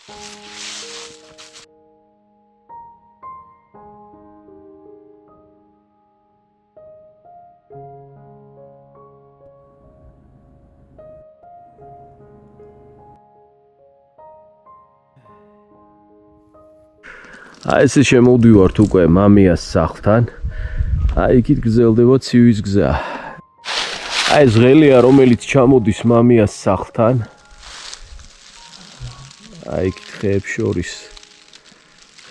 ესე შემოვდივართ უკვე მამიას სახლთან. იქით გრძელდება ცივის გზა. ეს ღელია, რომელიც ჩამოდის მამიას სახლთან. იქით ხეებს შორის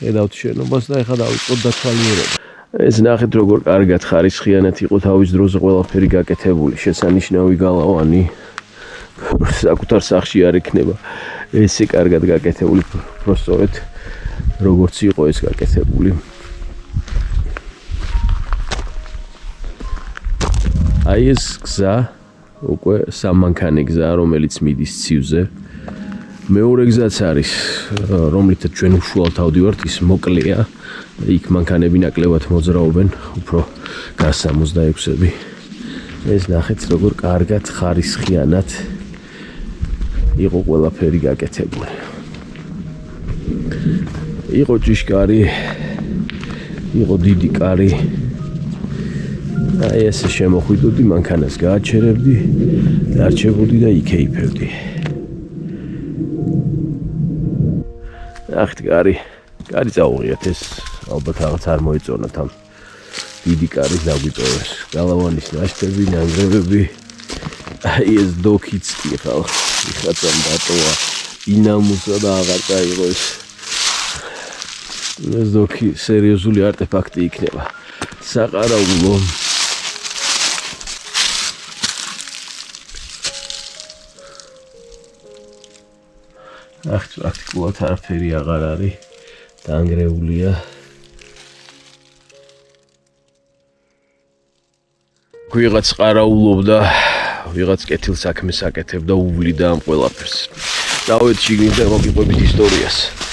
ხედავთ შენობას და ეხლა დავიწყოთ დათვალიერება. ეს ნახეთ როგორ კარგად ხარისხიანად იყო თავის დროზე ყველაფერი გაკეთებული, შესანიშნავი გალავანი. საკუთარ სახლში არ ექნება ესე კარგად გაკეთებული, პროსტოვეთ როგორც იყო ეს გაკეთებული. ეს გზა უკვე სამანქანე გზა, რომელიც მიდის ცივზე. მეორე გზაც არის, რომლითაც ჩვენ უშუალოდ ავდივართ, ის მოკლეა. იქ მანქანები ნაკლებად მოძრაობენ, უფრო გას 66-ები. ეს ნახეთ როგორ კარგად ხარისხიანად იყო ყველაფერი გაკეთებული. იყო ჭიშკარი, იყო დიდი კარი. ესე შემოხვიდოდი, მანქანას გააჩერებდი, დარჩებოდი და იქეიფებდი. ნახეთ კარი წაუღიათ, ეს ალბათ რაღაც არ მოეწონათ ამ დიდი კარის დაგვიტოვეს. გალავანის ნაშთები, ნანგრევები. ეს დოქიც კი ხალ იხაცამ დატოვა ინამუსა და აღარ წაიღო ეს. ეს დოქი სერიოზული არტეფაქტი იქნება. საყარაულო. პრაქტიკულად არაფერი აღარ არის. დაანგრეულია. ვიღაც ყარაულობდა, ვიღაც კეთილ საქმეს აკეთებდა, უვლიდა ამ ყველაფერს. დავეთ შიგნით და მოგიყვებით ისტორიას.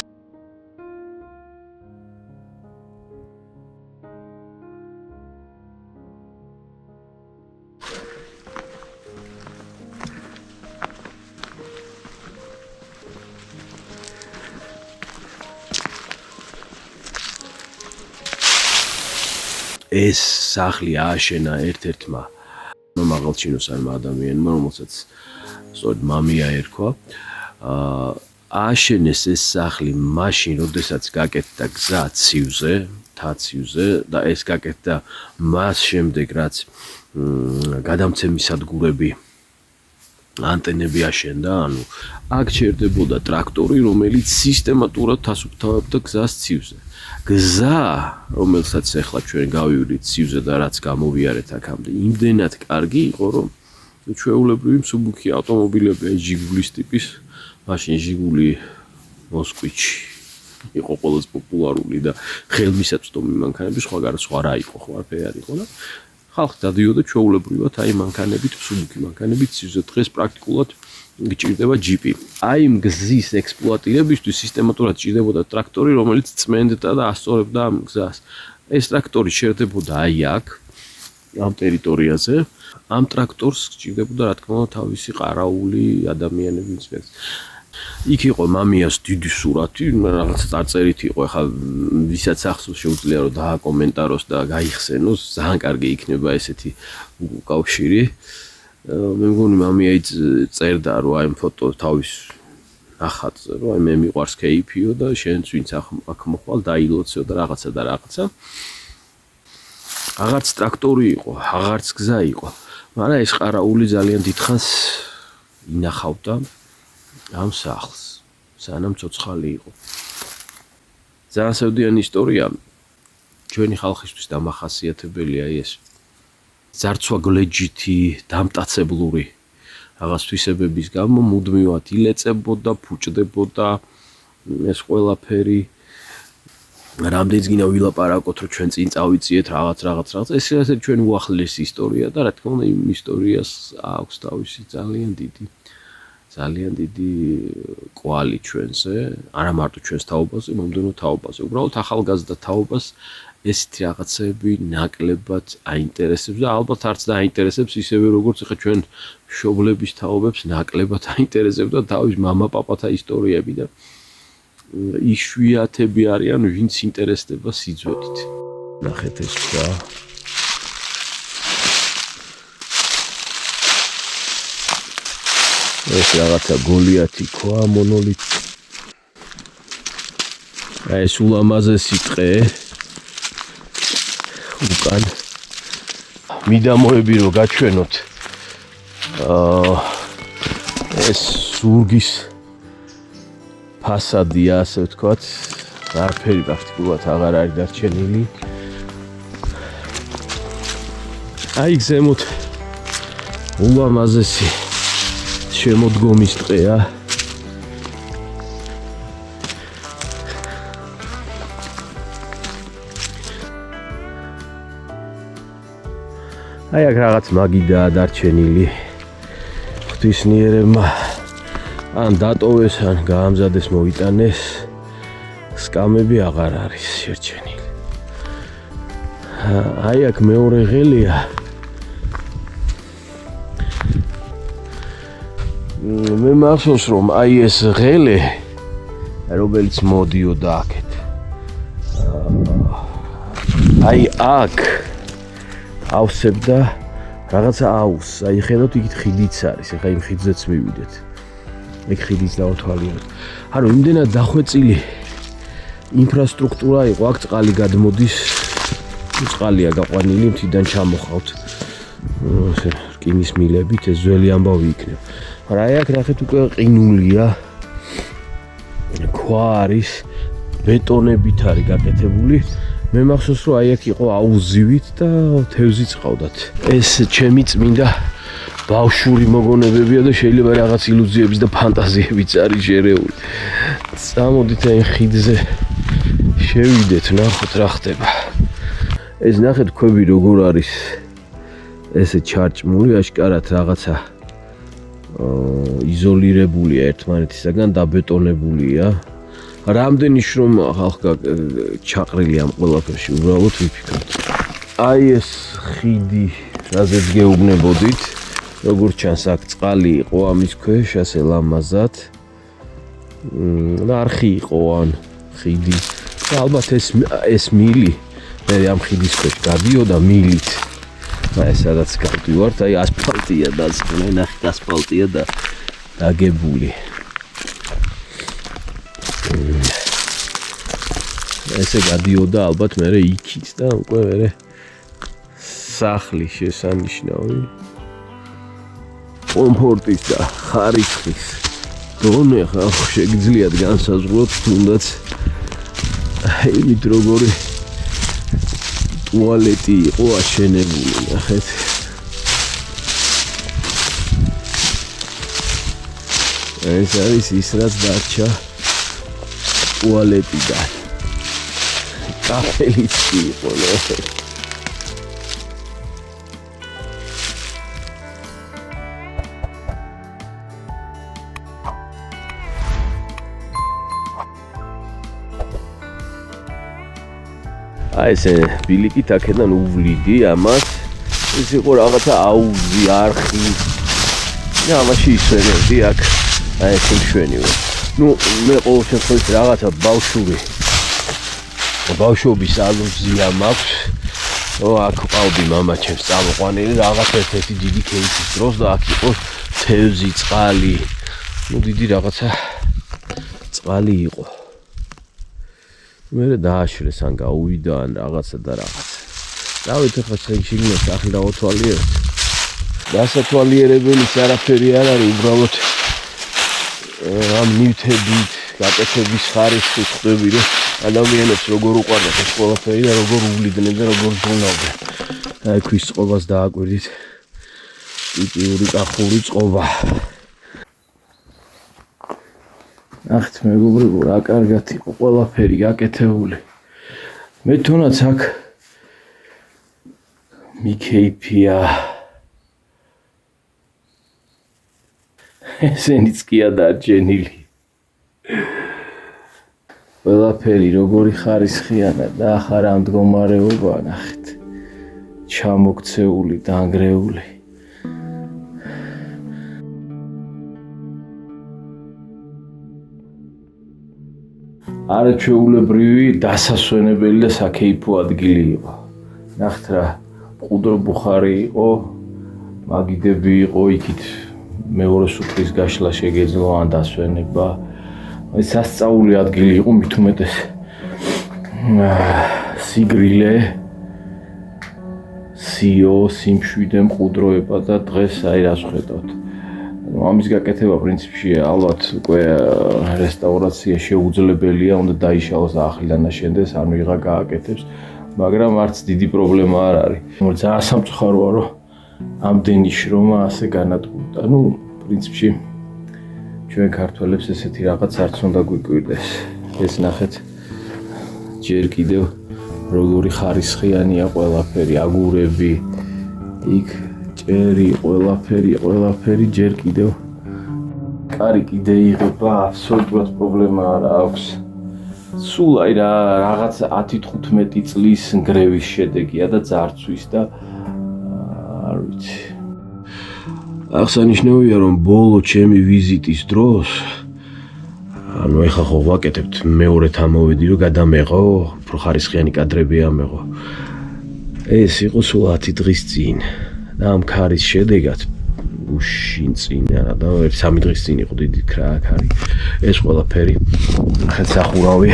ეს სახლი ააშენა ერთ-ერთმა მაღალჩინოსანმა ადამიანმა, რომელსაც სწორედ მამია ერქვა. ააშენეს ეს სახლი მაშინ, როდესაც გაკეთდა გზა ცივზე, თაცივზე და ეს გაკეთდა მას შემდეგ, რაც გადამცემის სადგურები ანტენები აშენდა, ანუ აქ ჩერდებოდა ტრაქტორი, რომელიც სისტემატურად თასუფთავებდა გზას ცივზე. გზა, რომელსაც ახლა ჩვენ გავივლით ცივზე და რაც გამოვიარეთ აქამდე, იმდენად კარგი იყო, რომ ჩვეულებრივი მსუბუქი ავტომობილები, ჟიგულის ტიპის, მაშინ ჟიგული მოსკვიჩი იყო ყველაზე პოპულარული და ხელმისაწვდომი მანქანები, სხვა რა იყო, ხო არაფერი არ იყო და ხალხი დადიოდა ჩვეულებრივად აი მანქანებით, მსუბუქი მანქანებით ცივზე. დღეს პრაქტიკულად გჭირდება ჯიპი. აი იმ გზის ექსპლუატირებისთვის სისტემატურად ჭირდებოდა ტრაქტორი, რომელიც წმენდდა და ასწორებდა ამ გზას. ეს ტრაქტორი შერდებოდა აი აქ, ამ ტერიტორიაზე. ამ ტრაქტორს ჭირდებოდა, რა თქმა უნდა, თავისი ყარაული ადამიანები მწვეს. იქ იყო მამიას დიდი სურათი, რაღაც წარწერით იყო, ახლა ვისაც ახსოვს შეუძლია რომ დააკომენტაროს და გაიხსენოს, ძალიან კარგი იქნება ესეთი კავშირი. მე მგონი მამია წერდა რომ აი ფოტო თავის ნახატზე, რომ აი მე მიყვარს KPO და შენც ვინც აქ მოხვალ დაილოცო და რაღაცა. აღარც ტრაქტორი იყო, აღარც გზა იყო, მაგრამ ეს ყარაული ძალიან დიდხანს ინახავდა ამ სახლს, სანამ ცოცხალი იყო. ძალიან სევდიანი ისტორია, ჩვენი ხალხისთვის დამახასიათებელია ეს ძარცვა გლეჯითი, დამტაცებლური რაღაც თვისებების გამო მუდმივად ილეწებოდა, ფუჭდებოდა ეს ყველაფერი. რამდენიც გინდა ვილაპარაკოთ, რომ ჩვენ წინ წავიწიეთ რაღაც. ეს ასე ჩვენ უახლესი ისტორია და რა თქმა უნდა იმ ისტორიას აქვს თავისი ძალიან დიდი კვალი ჩვენზე, არა მარტო ჩვენს თაობაზე, მომდევნო თაობაზე. უბრალოდ ახალგაზრდა თაობას ესეთი რაღაცები ნაკლებად აინტერესებს და ალბათ არც დააინტერესებს ისევე როგორც ახლა ჩვენ მშობლების თაობებს ნაკლებად აინტერესებდა თავის მამა-პაპათა ისტორიები და იშვიათები არიან, ვინც ინტერესდება სიძველით. ნახეთ ეს სხვა. ეს რაღაცა გოლიათი ქვა, მონოლითი. ეს ულამაზესი ტყე. უკან მიდამოები რო გაჩვენოთ. ეს ზურგის ფასადია, ასე ვთქვათ. არაფერი პრაქტიკულად აღარ არის დარჩენილი. აი ზემოთ ულამაზესი შემოდგომის ტყეა. აი აქ რაღაც მაგიდაა დარჩენილი. ღვთისმიერებმა ან დატოვეს, ან გაამზადეს, მოიტანეს. სკამები აღარ არის შერჩენილი. აი აქ მეორე ღელია. მე მახსოვს რომ აი ეს ღელე რომელიც მოდიოდა აქეთ. აი აქ ავსებდა რაღაცა აუზს. აი ხედავთ იქით ხიდიც არის. ეხლა იმ ხიდზეც მივიდეთ. ეგ ხიდიც დავთვალიეროთ. ანუ იმდენად დახვეწილი ინფრასტრუქტურა იყო, აქ წყალი გადმოდის. წყალია გაყვანილი, მთიდან ჩამოხავთ. რკინის მილებით ეს ძველი ამბავი იქნება. მაგრამ აი აქ ნახეთ უკვე ყინულია. ქვა არის, ბეტონებით არის გაკეთებული. მე მახსოვს რომ აი აქ იყო აუზივით და თევზიც ყავდათ. ეს ჩემი წმინდა ბავშვური მოგონებებია და შეიძლება რაღაც ილუზიების და ფანტაზიებიც არის შერეული. წამოდით აი ხიდზე შევიდეთ, ნახოთ რა ხდება. ეს ნახეთ ქვები როგორ არის ესე ჩარჭმული, აშკარად რაღაცა იზოლირებულია ერთმანეთისაგან, დაბეტონებულია. რამდენი შრომ ხალხი ჩაყრილი ამ ყველაფერში, უბრალოდ ვიფიქროთ. აი ეს ხიდი, რაზეც გეუბნებოდით, როგორც ჩანს აქ წყალი იყო ამის ქვეშ, ასე ლამაზად. და არხი იყო ან ხიდი. და ალბათ ეს მილი მე ამ ხიდის ქვეშ გადიოდა მილით. აი სადაც გავდივართ, აი ასფალტია და ნახეთ ასფალტია და დაგებული. ესე გადიოდა ალბათ მე იქით და უკვე მე სახლი შესანიშნავი. კომფორტის და ხარისხის დონე ხალხ შეგიძლიათ განსაზღვროთ, თუნდაც იმით როგორი ტუალეტი იყო აშენებული, ნახეთ. ეს არის ის რაც დარჩა ტუალეტიდან. კაფელიც იყო, ნახეთ. აი ესე ბილიკით აქედან უვლიდი ამას. ეს იყო რაღაცა აუზი, არხი. და ამაში ისვენებდი აქ. აი ეს მშვენივრე. ნუ მე ყოველ შემთხვევაში რაღაცა ბავშვობის ალუზია მაქვს. აქ ყავდი მამაჩემს წამოყვანილი რაღაც ერთ-ერთი დიდი კეისის დროს და აქ იყო თევზი, წყალი. ნუ დიდი რაღაცა წყალი იყო. მე დააშრეს ან გაუვიდა ან რაღაცა და რაღაცა. დავით ახლა შეგიძლია სახი დავთვალიეროთ. დასათვალიერებელი არაფერი არ არის, უბრალოდ ამ ნივთებით, გაკეთების ხარისხით ხვდები რომ ადამიანებს როგორ უყვარდათ ეს ყველაფერი და როგორ უვლიდნენ და როგორ ზრუნავდნენ. აი ქვის წყობას დააკვირდით. ტიპიური კახური წყობა. ნახეთ მეგობრებო, რა კარგად იყო ყველაფერი გაკეთებული. მე თუნდაც აქ მიქეიფია. ესენიც კი ადარჩენილი. ყველაფერი როგორი ხარისხიანა და ახლა რა მდგომარეობაა, ნახეთ. ჩამოქცეული, დანგრეული. არაჩვეულებრივი დასასვენებელი და საკეიფო ადგილი იყო. ნახეთ რა, მყუდრო ბუხარი იყო, მაგიდები იყო იქით მეორე სუფრის გაშლა შეგეძლო ან დასვენება. სასწაული ადგილი იყო მით უმეტეს. სიგრილე, სიო, სიმშვიდე მყუდროება და დღეს აი რას ვხედავთ. ამის გაკეთება პრინციპში ალბათ უკვე რესტავრაცია შეუძლებელია, უნდა დაიშალოს ახლიდან და შენდეს, ან ვიღა გააკეთებს, მაგრამ არც დიდი პრობლემა არ არის. ძალიან სამწუხაროა, რომ ამდენი შრომა ასე განადგურდა. პრინციპში ჩვენ ქართველებს ესეთი რაღაც არც უნდა გვიკვირდეს. ეს ნახეთ, ჯერ კიდევ როგორი ხარისხიანია ყველაფერი, აგურები, იქ ჭერი, ყველაფერი ჯერ კიდევ კარი კიდე იღება, აბსოლუტურად პრობლემა არ აქვს. სულ აი რაღაც 10-15 წლის ნგრევის შედეგია და ძარცვის და არ ვიცი. აღსანიშნავია, რომ ბოლო ჩემი ვიზიტის დროს, ანუ ეხლა ხო ვაკეთებთ მეორედ ამოვედი, რომ გადამეღო, უფრო ხარისხიანი კადრები ამეღო. ეს იყო სულ 10 დღის წინ. და ამ ქარის შედეგად უშინ წინ არა და 3 დღის წინ იყო დიდი ქარი. ეს ყველაფერი ხეთ სახურავი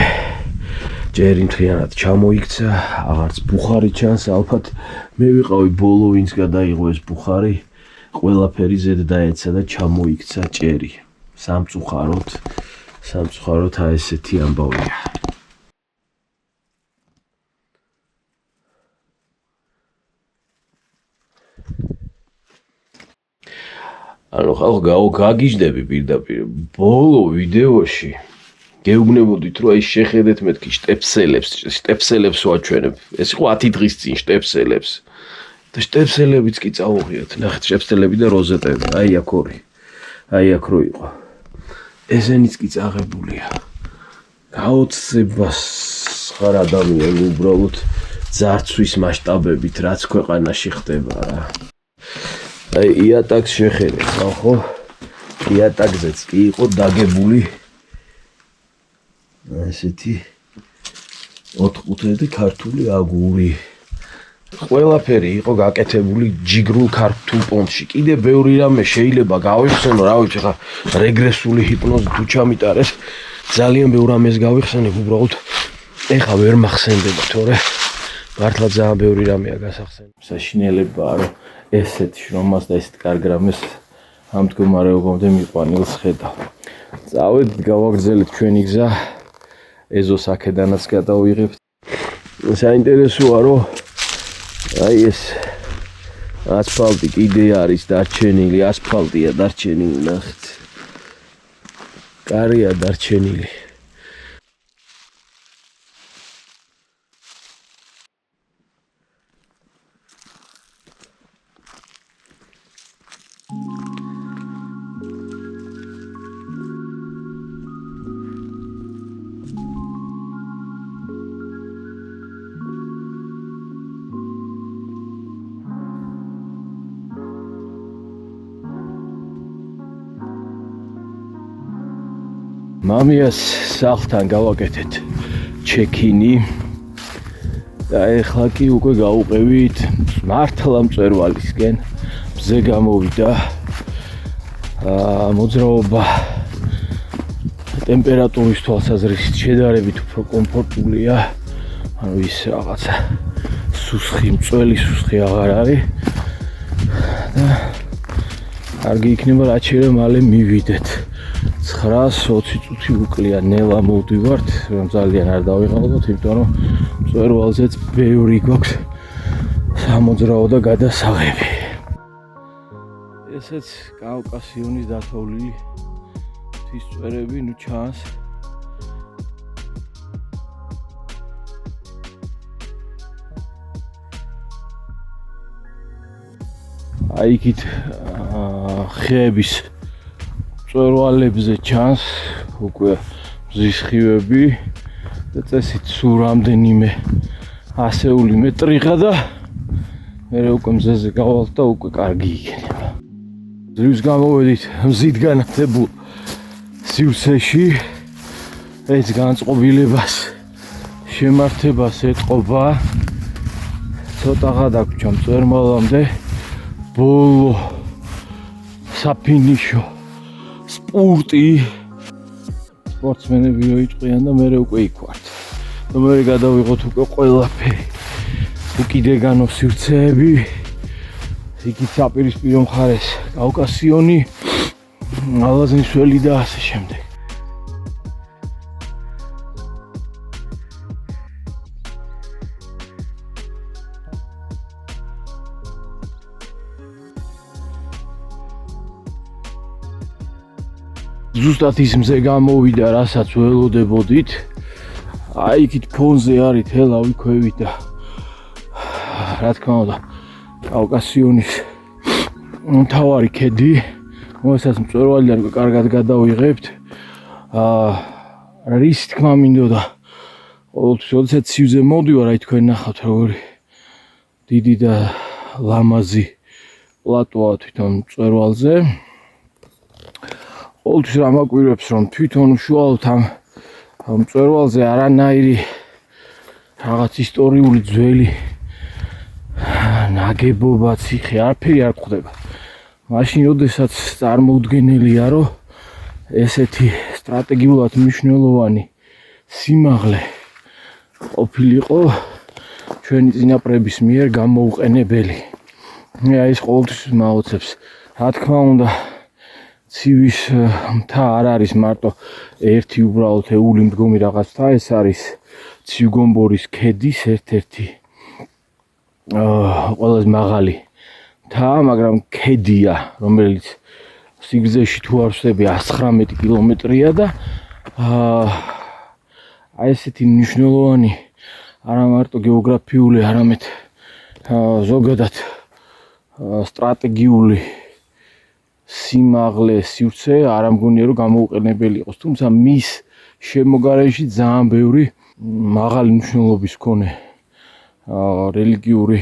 ჯერი მთლიანად ჩამოიქცა, აღარც ბუხარი ჩანს, ალბათ მე ვიყავი ბოლო ვინც გადაიღო ეს ბუხარი, ყველაფერი ზედ დაეცა და ჩამოიქცა ჭერი. სამწუხაროდ აი ესეთი ამბავია. ანუ ხალხო გაგიჟდები პირდაპირ ბოლო ვიდეოში გეუბნებოდით რომ აი შეხედეთ მეთქი შტეპსელებს ვაჩვენებ. ეს იყო 10 დღის წინ შტეპსელებს. და შტეპსელებიც კი წავუღიათ. ნახეთ შტეპსელები და როზეტები. აი აქ ორი. აი აქ რო იყო. ესენიც კი წაღებულია. გაოცებას ხარ ადამიანი უბრალოდ ძარცვის მასშტაბებით რაც ქვეყანაში ხდება რა. აი იატაკს შეხედეთ, ხო? იატაკზეც კი იყო დაგებული ესეთი 4 ქართული აგური. ყველაფერი იყო გაკეთებული ჯიგრულ ქართულ პონტში. კიდე ბევრი რამე შეიძლება გავიხსენო, რა ვიცი, ხა რეგრესული ჰიპნოზი თუ ჩამიტარეს, ძალიან ბევრ რამეს გავიხსენებ, უბრალოდ ეხა ვერ მახსენდება, თორე მართლა ძალიან ბევრი რამეა გასახსენებ. საშინელებაა, რომ ესეთ შრომას და ესეთ კარგ რამეს ამ მდგომარეობამდე მიყვანილს ხედავ. წავედით, გავაგრძელეთ ჩვენი გზა, ეზოს აქედანაც გადავიღებთ. საინტერესოა, რომ აი ეს ასფალტი კიდე არის დარჩენილი, ასფალტია დარჩენილი, ნახეთ. კარია დარჩენილი. მამიას სახლთან გავაკეთეთ ჩეკინი და ეხლა კი უკვე გავუყევით მართლა მწვერვალისკენ. მზე გამოვიდა, მოძრაობა ტემპერატურის თვალსაზრისით შედარებით უფრო კომფორტულია, ანუ ის რაღაცა მწველი სუსხი აღარ არის და კარგი იქნება რაც შეიძლება მალე მივიდეთ. 9-20 წუთი უკლია ნელა მოვდივართ, რომ ძალიან არ დავიღალოთ, იმიტომ რომ მწვერვალზეც ბევრი გვაქვს სამოძრაო და გადასაღები. ესეც კავკასიონის დათოვლილი მთისწვერები, ნუ ჩანს. აი იქით ხეების მწვერვალებზე ჩანს უკვე მზის ხივები და წესით სულ რამდენიმე ასეული მეტრიღა და მე უკვე მზეზე გავალთ და უკვე კარგი იქნება. ძლივს გამოვედით მზით განათებულ სივრცეში. ეს განწყობილებას შემართებას ეტყობა. ცოტაღა დაგვრჩა მწვერვალამდე. ბოლო საფინიშო სპორტი. სპორტსმენები მოიწყიან და მე უკვე იქვართ. და მე გადავიღოთ უკვე ყველაფერი. უკიდეგანო სივრცეები. იქით საპირისპირო მხარეს კავკასიონი, ალაზნის ველი და ასე შემდეგ. ზუსტად ის მზე გამოვიდა, რასაც ველოდებოდით. აი იქით ფონზე არის თელავი ქვევით და რა თქმა უნდა კავკასიონის მთავარი ქედი, რომელსაც მწვერვალიდან კარგად გადავიღებთ. რის თქმა მინდოდა ყოველთვის როდესაც ცივზე მოვდივარ, აი თქვენ ნახავთ როგორი დიდი და ლამაზი პლატოა თვითონ მწვერვალზე. ყოველთვის რა მაკვირვებს, რომ თვითონ უშუალოდ ამ მწვერვალზე არანაირი რაღაც ისტორიული ძველი ნაგებობა, ციხე, არაფერი არ გვხდება. მაშინ როდესაც წარმოუდგენელია, რომ ესეთი სტრატეგიულად მნიშვნელოვანი სიმაღლე ყოფილიყო ჩვენი წინაპრების მიერ გამოუყენებელი. აი ეს ყოველთვის მაოცებს. რა თქმა უნდა, ცივის მთა არ არის მარტო ერთი უბრალოდ ეული მდგომი რაღაცა, ეს არის ცივგომბორის ქედის ერთ-ერთი ყველაზე მაღალი მთა, მაგრამ ქედია, რომელიც სიგრძეში თუ არ ვსწრები 119 კილომეტრია და აი ესეთი მნიშვნელოვანი არა მარტო გეოგრაფიული, არამედ ზოგადად სტრატეგიული სიმაღლე სივრცე არ ამგონია რომ გამოუყენებელი იყოს, თუმცა მის შემოგარენში ძალიან ბევრი მაღალი მნიშვნელობის მქონე რელიგიური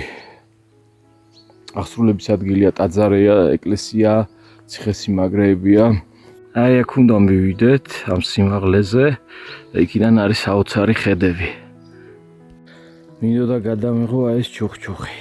აღსრულების ადგილია, ტაძარია, ეკლესია, ციხესიმაგრეებია. აი აქ უნდა მივიდეთ ამ სიმაღლეზე და იქიდან არის საოცარი ხედები. მინდოდა გადამეღო აი ეს ჩოხჩოხი.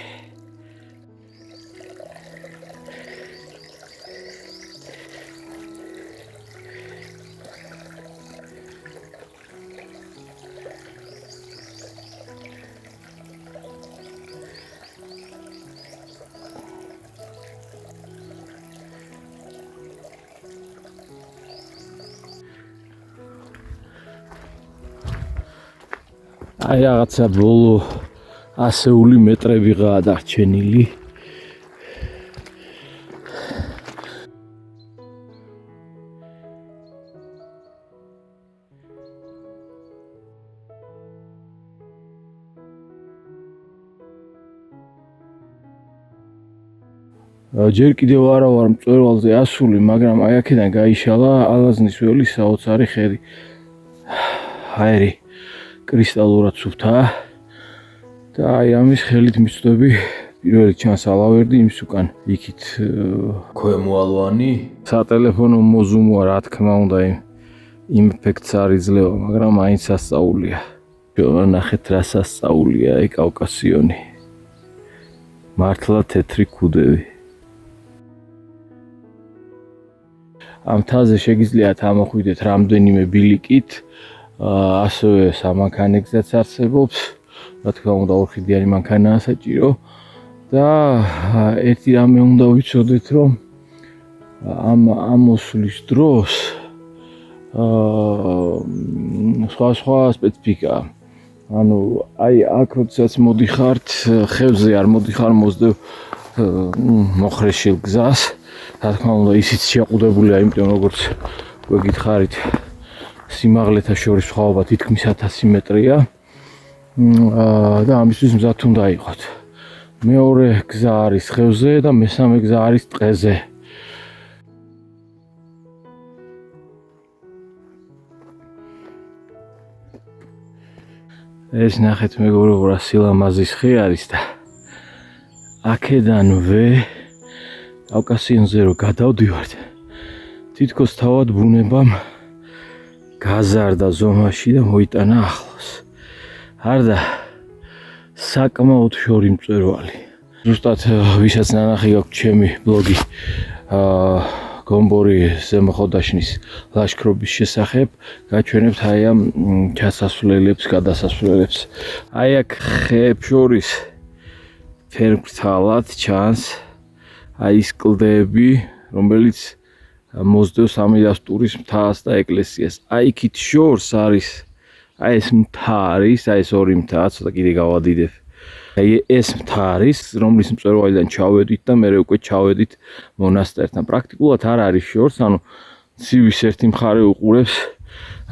აი რაღაცა ბოლო 100 მეტრებიღაა დარჩენილი. ჯერ კიდევ არა ვარ მწვერვალზე ასული, მაგრამ აი აქედან გაიშალა ალაზნის ველის საოცარი ხედი. ჰაერი კრისტალურად სუფთაა და აი ამის ხელით მივწვდები პირველი ჩანს ალავერდი, იმის უკან იქით ქვემოალვანი. სატელეფონო მოზუმოა, რა თქმა უნდა, იმ ეფექტს არ იძლევა, მაგრამ აინც სასწაულია. ნახეთ რა სასწაულია აი კავკასიონი. მართლა თეთრი ქუდები. ამ მთაზე შეგიძლიათ ამოხვიდეთ რამდენიმე ბილიკით, ასევე სამანქანეგზაც არსებობს, რა თქმა უნდა ორხიდიანი მანქანაა საჭირო და ერთი რამე უნდა ვიცოდეთ, რომ ამ მოსვლის დროს სხვა სპეციფიკაა. ანუ აი აქ როდესაც მოდიხართ ხევზე, არ მოდიხარ მოსდევ მოხრეშილ გზას, რა თქმა უნდა ისიც შეყუდებულია, იმიტომ როგორც გვეკითხარით სიმაღლეთა შორის სხვაობა თითქმის 1000 მეტრია და ამისთვის მზად უნდა იყოთ. მეორე გზა არის ხევზე და მესამე გზა არის ტყეზე. ეს ნახეთ მეგობრებო, რა სილამაზის ხე არის და აქედანვე კავკასიონზე რო გადავდივართ, თითქოს თავად ბუნებამ გაზარდა ზომაში და მოიტანა ახლოს. არდა საკმაოდ შორი მწვერვალი. ზუსტად ვისაც ნანახი გაქვთ ჩემი ბლოგი გომბორი ზემოხოდაშნის ლაშქრობის შესახებ, გაჩვენებთ აი ამ ჩასასვლელებს, გადასასვლელებს. აი აქ ხეებს შორის ფერმფრთალად ჩანს აი ის კლდეები, რომელიც მოსდევს ამირას ტურის მთას და ეკლესიას. აი იქით შორს არის აი ეს მთა არის, აი ეს ორი მთა, ცოტა კიდე გავადიდებ. აი ეს მთა არის, რომლის მწვერვალიდან ჩავედით და მე უკვე ჩავედით მონასტერთან. პრაქტიკულად არ არის შორს, ანუ ცივის ერთი მხარე უყურებს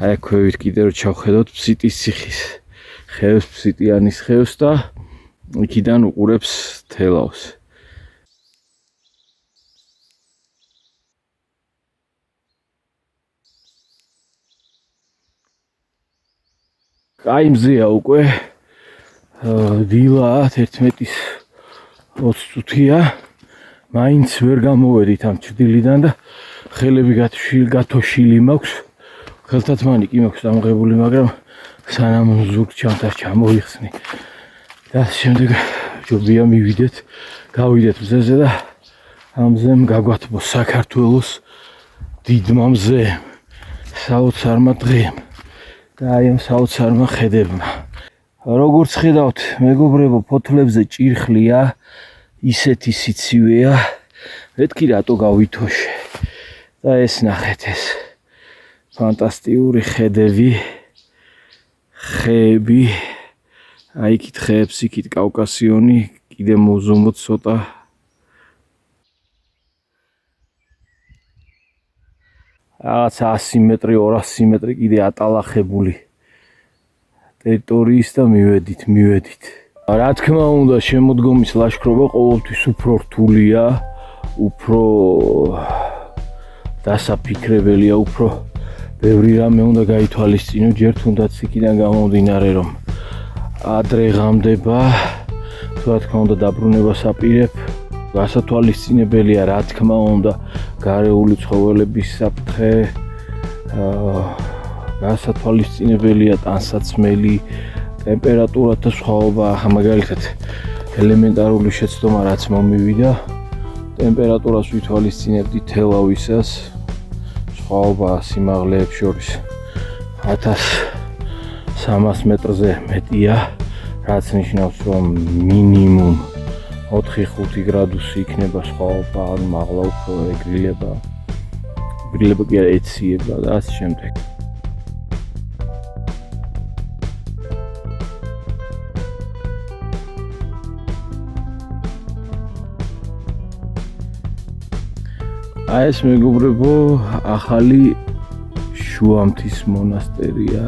აი აქ ქვევით კიდე რომ ჩავხედოთ ფსიტის ციხის ხევს, ფსიტიანის ხევს და იქიდან უყურებს თელავს. აი მზეა უკვე დილა 11-ის 20 წუთია. მაინც ვერ გამოვედით ამ ჭრდილიდან და ხელები გათოშილი მაქვს. ხელთათმანი კი მაქვს ამღებული, მაგრამ სანამ ზურგ ჩანთას ჩამოიხსნი. და შემდეგ ჯობია მივიდეთ, გავიდეთ მზეზე და ამ მზემ გაგვათბოს საქართველოს დიდმა მზემ, საოცარმა დღემ. და აი ამ საოცარმა ხედებმა. როგორც ხედავთ, მეგობრებო, ფოთლებზე ჭირხლია, ისეთი სიცივეა. მეთქი რატო გავითოშე. და ეს ნახეთ ეს ფანტასტიკური ხედები, ხეები. აი იქით ხეებს, იქით კავკასიონი, კიდე მოვზომოთ ცოტა. რაღაც 100 მეტრი, 200 მეტრი კიდე ატალახებული ტერიტორიის და მივედით. რა თქმა უნდა, შემოდგომის ლაშქრობა ყოველთვის უფრო რთულია, უფრო დასაფიქრებელია, უფრო ბევრი რამე უნდა გაითვალისწინო, ჯერ თუნდაც იქიდან გამომდინარე, რომ ადრე ღამდება, თუ რა თქმა უნდა დაბრუნებას აპირებ. გასათვალისწინებელია, რა თქმა უნდა, გარეული ცხოველების საფრთხე, გასათვალისწინებელია ტანსაცმელი, ტემპერატურათა სხვაობა, მაგალითად ელემენტარული შეცდომა რაც მომივიდა, ტემპერატურას ვითვალისწინებდი თელავისას, სხვაობა სიმაღლეებს შორის 1300 მეტრზე მეტია, რაც ნიშნავს, რომ მინიმუმ 4-5 გრადუსი იქნება სხვაობა, ანუ მაღლა უფრო ეგრილება კი არა ეციება და ასე შემდეგ. აი ეს მეგობრებო, ახალი შუამთის მონასტერია.